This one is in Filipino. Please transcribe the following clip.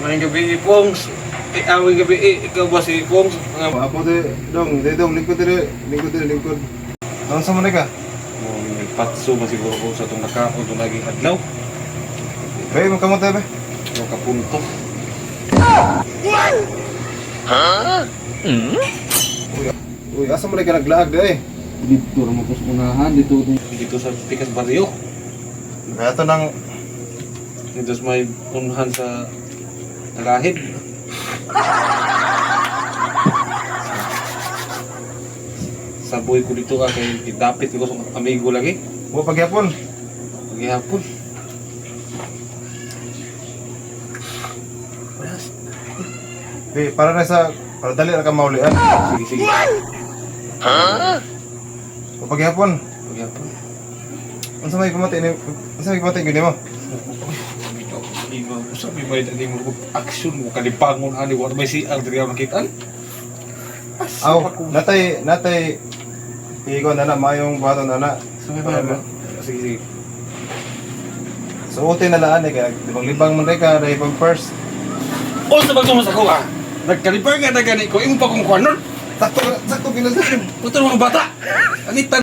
Maring gabi, Pongs. Awing gabi, ikaw ba si Pongs? Apo dong, lingkod. Nang sa man ka? Nagpatso ba siguro ko sa itong nakaon itong naging adlaw? Bay, magkamot tayo ba? Ito kapunto. Uy, asa mo na ka naglaag da eh? Dito naman po sa unahan, Dito sa Pikas Barrio. Kaya ito nang... Dito sa may unahan sa Talahib. Saboy ko dito kay dapit ko sa amigo lagi. Mo pagyapon. Paghihapon. Bay, para na sa... Para dali na ka maulian. Sige. Mo pagyapon. Paghihapon. Ano sa may pamatay ni... Ano sa may pamatay gini mo? Sabi mo yung mo action mo kalipangon ani wa may si ang diri nakita. Aw, natay... Ikaw na mayong bato na. Sabi ba? Sige. So, uti na laan eh, kaya libang mo rin ka, pag first. O sa pagtumas ako ah. Nagkalipar nga na gani ko imo pa kong kwanon. Sakto, ginagawa. Puto mga bata. Anitan